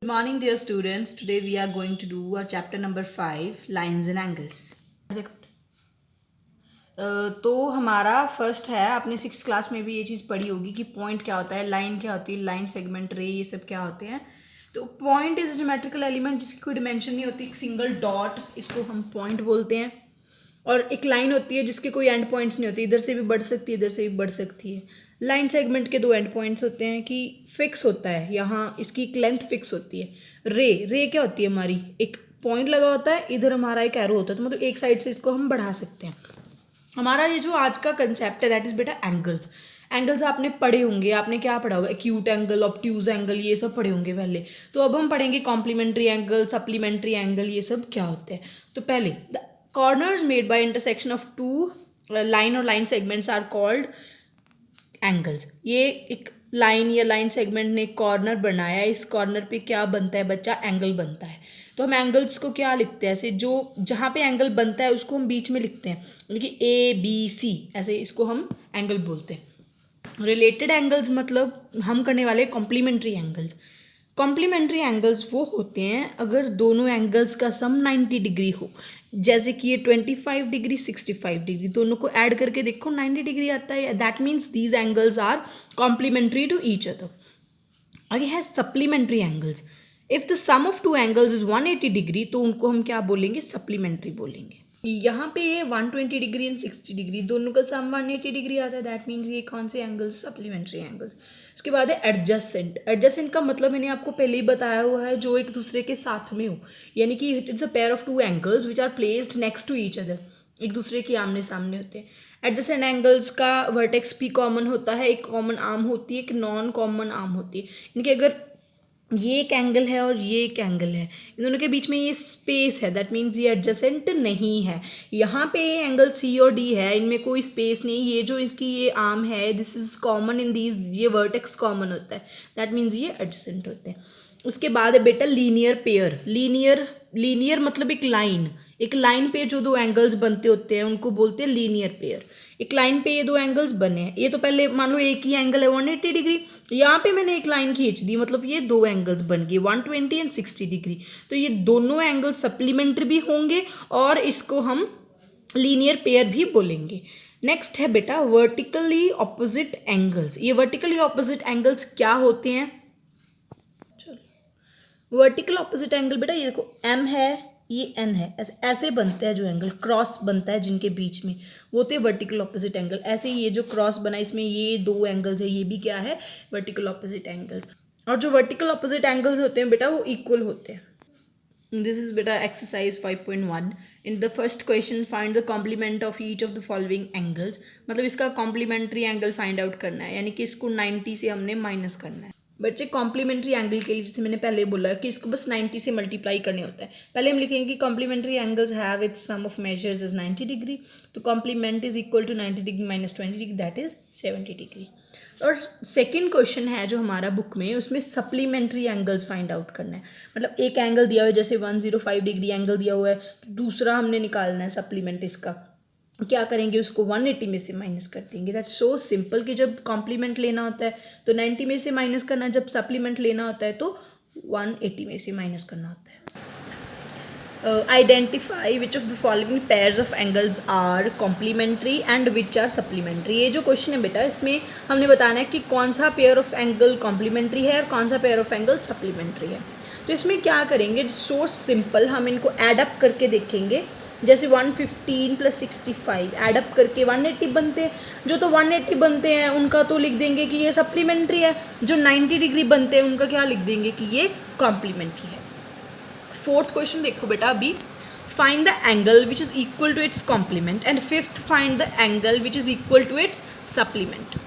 Good morning, dear students. Today we are going to do our chapter number 5, lines and angles. तो हमारा first है, आपने 6th class में भी ये चीज़ पढ़ी होगी कि पॉइंट क्या होता है, लाइन क्या होती है, लाइन सेगमेंट रे ये सब क्या होते हैं. तो पॉइंट इज ज्योमेट्रिकल एलिमेंट जिसकी कोई डिमेंशन नहीं होती, एक सिंगल डॉट, इसको हम पॉइंट बोलते हैं. और एक लाइन होती है जिसके कोई एंड पॉइंट्स नहीं होती, इधर से भी बढ़ सकती है, इधर से भी बढ़ सकती है. लाइन सेगमेंट के दो एंड पॉइंट्स होते हैं कि फिक्स होता है, यहाँ इसकी एक लेंथ फिक्स होती है. रे क्या होती है हमारी, एक पॉइंट लगा होता है, इधर हमारा एक एरो होता है, तो मतलब एक साइड से इसको हम बढ़ा सकते हैं. हमारा ये जो आज का कंसेप्ट है दैट इज़ बेटा एंगल्स. एंगल्स आपने पढ़े होंगे, आपने क्या पढ़ा होगा, एक्यूट एंगल, ऑब्ट्यूज एंगल, ये सब पढ़े होंगे पहले. तो अब हम पढ़ेंगे कॉम्प्लीमेंट्री एंगल, सप्लीमेंट्री एंगल, ये सब क्या होते हैं. तो पहले the corners made by intersection of two line और line segments are called angles. ये एक लाइन या लाइन सेगमेंट ने एक कॉर्नर बनाया, इस कॉर्नर पे क्या बनता है बच्चा, एंगल बनता है. तो हम एंगल्स को क्या लिखते हैं, ऐसे जो जहाँ पे एंगल बनता है उसको हम बीच में लिखते हैं, यानी कि ABC, ऐसे इसको हम एंगल बोलते हैं. रिलेटेड एंगल्स मतलब हम करने वाले कॉम्प्लीमेंट्री एंगल्स. कॉम्प्लीमेंट्री एंगल्स वो होते हैं अगर दोनों एंगल्स का सम 90 डिग्री हो. जैसे कि ये 25 डिग्री 65 डिग्री, दोनों को ऐड करके देखो 90 डिग्री आता है, that means these angles are complementary to each other. आगे है supplementary angles. If the sum of two angles is 180 degree तो उनको हम क्या बोलेंगे, सप्लीमेंट्री बोलेंगे. यहाँ पे ये 120 डिग्री एंड 60 डिग्री दोनों का सम 180 डिग्री आता है, दैट मीन्स ये कौन से एंगल्स, सप्लीमेंट्री एंगल्स. उसके बाद है एडजसेंट. एडजसेंट का मतलब मैंने आपको पहले ही बताया हुआ है, जो एक दूसरे के साथ में हो, यानी कि it's a pair of two angles which are placed next to each other, एक दूसरे के आमने सामने होते हैं. एडजेसेंट एंगल्स का वर्टेक्स भी कॉमन होता है, एक कॉमन आर्म होती है, एक नॉन कॉमन आर्म होती है. इनके अगर ये एक एंगल है और ये एक एंगल है, इन दोनों के बीच में ये स्पेस है, दैट मीन्स ये एडजेसेंट नहीं है. यहाँ पे ये एंगल C और D है, इनमें कोई स्पेस नहीं. ये जो इसकी ये आर्म है, this is common in these, ये वर्टेक्स कॉमन होता है, दैट मीन्स ये एडजेसेंट होते हैं. उसके बाद है बेटा लीनियर पेयर. लीनियर मतलब एक लाइन पे जो दो एंगल्स बनते होते हैं उनको बोलते हैं लीनियर पेयर. एक लाइन पे ये दो एंगल्स बने हैं, ये तो पहले मान लो एक ही एंगल है 180 डिग्री, यहाँ पे मैंने एक लाइन खींच दी, मतलब ये दो एंगल्स बन गए 120 एंड 60 डिग्री. तो ये दोनों एंगल सप्लीमेंट्री भी होंगे और इसको हम लीनियर पेयर भी बोलेंगे. नेक्स्ट है बेटा वर्टिकली ऑपोजिट एंगल्स. ये वर्टिकली ऑपोजिट एंगल्स क्या होते हैं, वर्टिकल ऑपोजिट एंगल बेटा ये देखो, M है, ये N है, ऐसे बनते हैं जो एंगल, क्रॉस बनता है जिनके बीच में, वो होते हैं वर्टिकल ऑपोजिट एंगल. ऐसे ही ये जो क्रॉस बना इसमें ये दो एंगल्स है, ये भी क्या है, वर्टिकल ऑपोजिट एंगल्स. और जो वर्टिकल ऑपोजिट एंगल्स होते हैं बेटा वो इक्वल होते हैं. दिस इज बेटा exercise 5.1. In the first question find the complement of each of the following angles. मतलब इसका कॉम्प्लीमेंट्री एंगल फाइंड आउट करना है, यानी कि इसको 90 से हमने माइनस करना है. बच्चे कॉम्प्लीमेंट्री एंगल के लिए जैसे मैंने पहले बोला कि इसको बस 90 से मल्टीप्लाई करने होता है. पहले हम लिखेंगे कि complementary angles have its sum of measures is 90 degree. तो complement is equal to 90 degree minus 20 degree, that is 70 degree. और सेकंड क्वेश्चन है जो हमारा बुक में, उसमें सप्लीमेंट्री एंगल्स फाइंड आउट करना है. मतलब एक एंगल दिया हुआ है, जैसे 105 डिग्री एंगल दिया हुआ है, तो दूसरा हमने निकालना है सप्लीमेंट. इसका क्या करेंगे, उसको 180 में से माइनस कर देंगे. दैट्स सो सिंपल कि जब कॉम्प्लीमेंट लेना होता है तो 90 में से माइनस करना, जब सप्लीमेंट लेना होता है तो 180 में से माइनस करना होता है. Identify which of the following pairs of angles are complementary and which are supplementary. ये जो क्वेश्चन है बेटा, इसमें हमने बताना है कि कौन सा पेयर ऑफ एंगल कॉम्प्लीमेंट्री है और कौन सा पेयर ऑफ एंगल सप्लीमेंट्री है. तो इसमें क्या करेंगे, सो सिंपल, हम इनको एड अप करके देखेंगे. जैसे 115 प्लस 65 एडअप करके 180 बनते हैं. जो तो 180 बनते हैं उनका तो लिख देंगे कि ये सप्लीमेंट्री है, जो 90 डिग्री बनते हैं उनका क्या लिख देंगे कि ये कॉम्प्लीमेंट्री है. फोर्थ क्वेश्चन देखो बेटा अभी, find the angle which is equal to its complement. And fifth, find the angle which is equal to its supplement.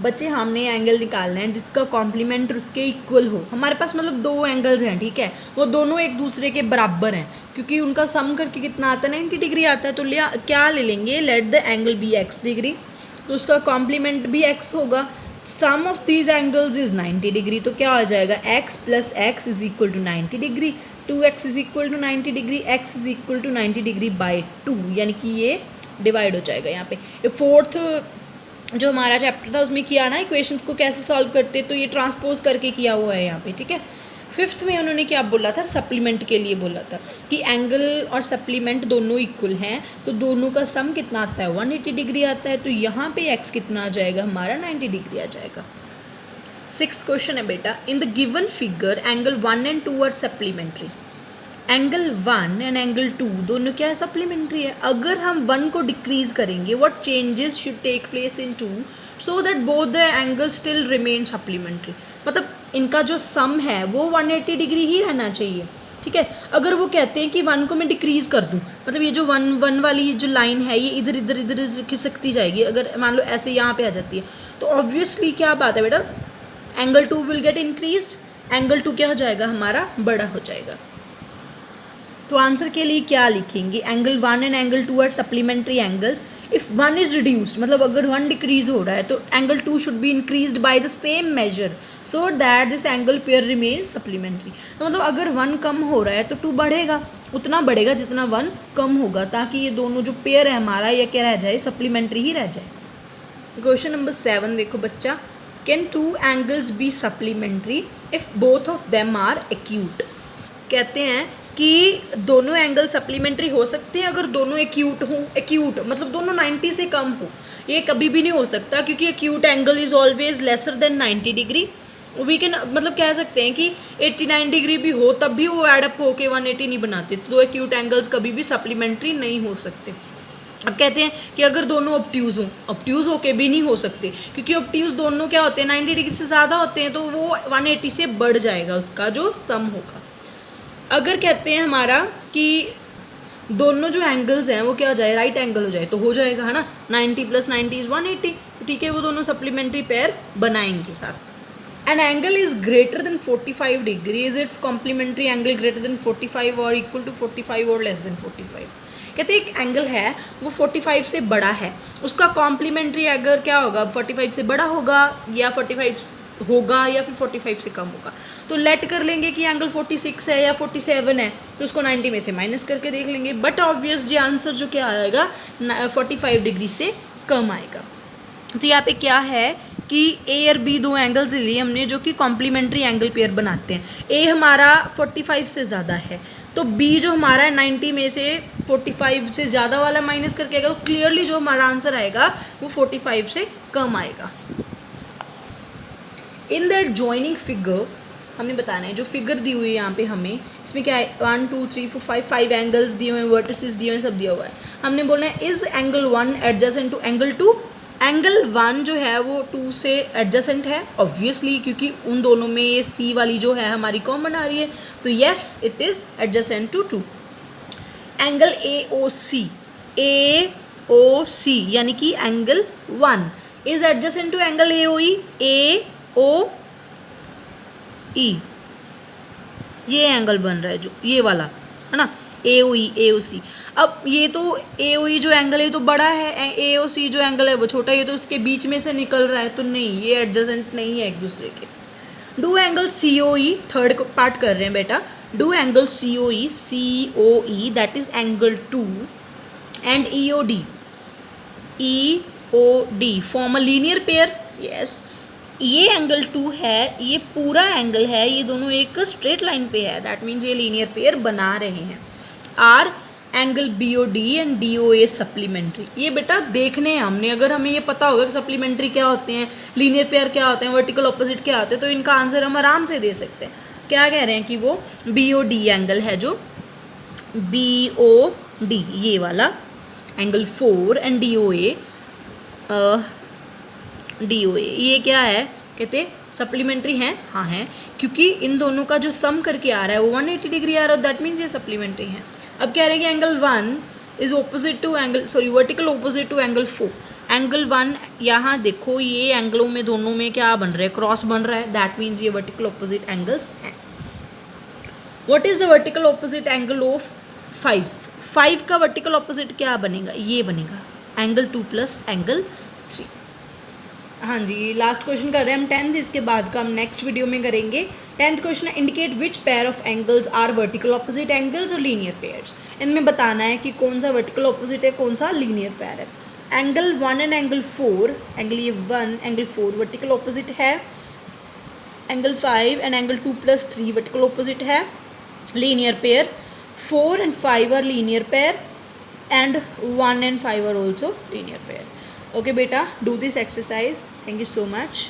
बच्चे हमने एंगल निकालना है जिसका कॉम्प्लीमेंट उसके इक्वल हो. हमारे पास मतलब दो एंगल्स हैं, ठीक है, वो दोनों एक दूसरे के बराबर हैं क्योंकि उनका सम करके कितना आता है, 90 डिग्री आता है. तो क्या ले लेंगे, let the angle be x degree, तो उसका कॉम्प्लीमेंट भी x होगा. Sum of these angles is 90 degree, तो क्या हो जाएगा, x plus x is equal to 90 degree. 2x is equal to 90 degree, x is equal to 90 degree by 2, यानी कि ये डिवाइड हो जाएगा यहाँ पे. ये फोर्थ जो हमारा चैप्टर था उसमें किया ना, इक्वेशंस को कैसे सॉल्व करते, तो ये ट्रांसपोज करके किया हुआ है यहाँ पे, ठीक है। फिफ्थ में उन्होंने क्या बोला था, सप्लीमेंट के लिए बोला था कि एंगल और सप्लीमेंट दोनों इक्वल हैं, तो दोनों का सम कितना आता है, 180 डिग्री आता है, तो यहाँ पे एक्स कितना आ जाएगा हमारा, 90 डिग्री आ जाएगा। सिक्स्थ क्वेश्चन है बेटा, in the given figure angle 1 and 2 are supplementary. Angle 1 and angle 2 दोनों क्या है, सप्लीमेंट्री है। अगर हम 1 को डिक्रीज करेंगे, what changes should take place in 2 so that both the angle still remain supplementary. मतलब इनका जो सम है वो 180 डिग्री ही रहना चाहिए, ठीक है। अगर वो कहते हैं कि 1 को मैं डिक्रीज कर दूं, मतलब ये जो 1 वाली जो लाइन है ये इधर इधर इधर खिसकती जाएगी, अगर मान लो ऐसे यहाँ पे आ जाती है, तो ऑब्वियसली क्या बात है बेटा, angle 2 will get increase, angle 2 क्या हो जाएगा हमारा, बड़ा हो जाएगा। तो आंसर के लिए क्या लिखेंगे, angle 1 and angle 2 are supplementary angles. If 1 is reduced, मतलब अगर 1 डिक्रीज हो रहा है तो angle 2 should be increased by the same measure so that this angle pair remain supplementary. तो मतलब अगर 1 कम हो रहा है तो 2 बढ़ेगा, उतना बढ़ेगा जितना 1 कम होगा, ताकि ये दोनों जो पेयर है हमारा ये क्या रह जाए, सप्लीमेंट्री ही रह जाए। क्वेश्चन नंबर 7 देखो बच्चा, can 2 angles be supplementary if both of them are acute. कहते हैं कि दोनों एंगल सप्लीमेंट्री हो सकते हैं अगर दोनों एक्यूट हों। एक्यूट मतलब दोनों 90 से कम हो, ये कभी भी नहीं हो सकता, क्योंकि acute angle is always lesser than 90 degree. We can मतलब कह सकते हैं कि 89 डिग्री भी हो तब भी वो एडअप होके 180 नहीं बनाते, तो दो एक्यूट एंगल्स कभी भी सप्लीमेंट्री नहीं हो सकते। अब कहते हैं कि अगर दोनों ऑब्ट्यूज़ हों, ऑब्ट्यूज़ होके भी नहीं हो सकते, क्योंकि ऑब्ट्यूज़ दोनों क्या होते हैं, 90 डिग्री से ज़्यादा होते हैं, तो वो 180 से बढ़ जाएगा उसका जो सम होगा। अगर कहते हैं हमारा कि दोनों जो एंगल्स हैं वो क्या हो जाए, राइट एंगल हो जाए, तो हो जाएगा, है ना, 90 + 90 = 180, ठीक है, वो दोनों सप्लीमेंट्री पेयर बनाएंगे साथ। An angle is greater than 45 degree, is its complementary angle greater than 45 और इक्वल टू 45 और लेस देन 45। कहते हैं एक एंगल है वो 45 से बड़ा है, उसका कॉम्प्लीमेंट्री अगर क्या होगा, 45 से बड़ा होगा या 45 होगा या फिर 45 से कम होगा। तो लेट कर लेंगे कि एंगल 46 है या 47 है, तो उसको 90 में से माइनस करके देख लेंगे, बट ऑब्वियस जी आंसर जो क्या आएगा 45 डिग्री से कम आएगा। तो यहाँ पे क्या है कि ए और बी दो एंगल्स लिए हमने जो कि कॉम्प्लीमेंट्री एंगल पेयर बनाते हैं। ए हमारा 45 से ज़्यादा है, तो बी जो हमारा है 90 में से 45 से ज़्यादा वाला माइनस करके आएगा, तो क्लियरली जो हमारा आंसर आएगा वो 45 से कम आएगा। इन दैट जॉइनिंग फिगर हमने बताना है, जो फिगर दी हुई है यहाँ पे हमें, इसमें क्या है 1 2 3 4 5 एंगल्स दिए हुए हैं, वर्टिसेस दिए हुए हैं, सब दिया हुआ है। हमने बोलना है is angle 1 adjacent to angle 2। Angle 1 जो है वो 2 से एडजेसेंट है ऑब्वियसली, क्योंकि उन दोनों में ये सी वाली जो है हमारी कॉमन आ रही है, तो yes it is adjacent to 2। Angle A O C यानी कि angle 1 is adjacent to angle A O E, ये एंगल बन रहा है जो ये वाला है ना, ए ओ सी। अब ये तो ए ओ ई जो एंगल है तो बड़ा है, ए ओ सी जो एंगल है वो छोटा है, तो उसके बीच में से निकल रहा है, तो नहीं, ये एडजेसेंट नहीं है एक दूसरे के। Do angle C O E, third part कर रहे हैं बेटा, do angle C O E that is angle 2 and E O D form a linear pair. Yes, ये एंगल 2 है, ये पूरा एंगल है, ये दोनों एक स्ट्रेट लाइन पे है, दैट मीन्स ये लीनियर पेयर बना रहे हैं। Are angle B O D and D O A supplementary. ये बेटा देखने हैं हमने, अगर हमें ये पता होगा कि सप्लीमेंट्री क्या होते हैं, लीनियर पेयर क्या होते हैं, वर्टिकल ऑपोजिट क्या होते हैं, तो इनका आंसर हम आराम से दे सकते हैं। क्या कह रहे हैं कि वो बी ओ डी एंगल है, जो बी ओ डी ये वाला एंगल 4 एंड डी ओ ए ये क्या है, कहते सप्लीमेंट्री हैं, हाँ हैं, क्योंकि इन दोनों का जो सम करके आ रहा है वो 180 डिग्री आ रहा है, दैट मीन्स ये सप्लीमेंट्री हैं। अब कह रहे हैं कि angle 1 is opposite to angle vertical opposite to angle 4। Angle 1 यहाँ देखो, ये एंगलों में दोनों में क्या बन रहा है, क्रॉस बन रहा है, दैट मीन्स ये वर्टिकल ऑपोजिट एंगल्स हैं। What is the vertical opposite angle of 5 का वर्टिकल ऑपोजिट क्या बनेगा, ये बनेगा एंगल 2 + एंगल 3। हाँ जी, लास्ट क्वेश्चन कर रहे हैं हम 10th, इसके बाद का हम नेक्स्ट वीडियो में करेंगे। 10th क्वेश्चन है, indicate which pair of angles are vertical opposite angles और लीनियर पेयर्स। इनमें बताना है कि कौन सा वर्टिकल ऑपोजिट है, कौन सा लीनियर पेयर है। एंगल 1 एंड एंगल 4, एंगल ये 1 एंगल 4 वर्टिकल ऑपोजिट है, angle 5 and angle 2 + 3 vertical opposite है, linear pair, 4 and 5 are linear pair and 1 and 5 are also linear pair. Okay beta, do this exercise. Thank you so much.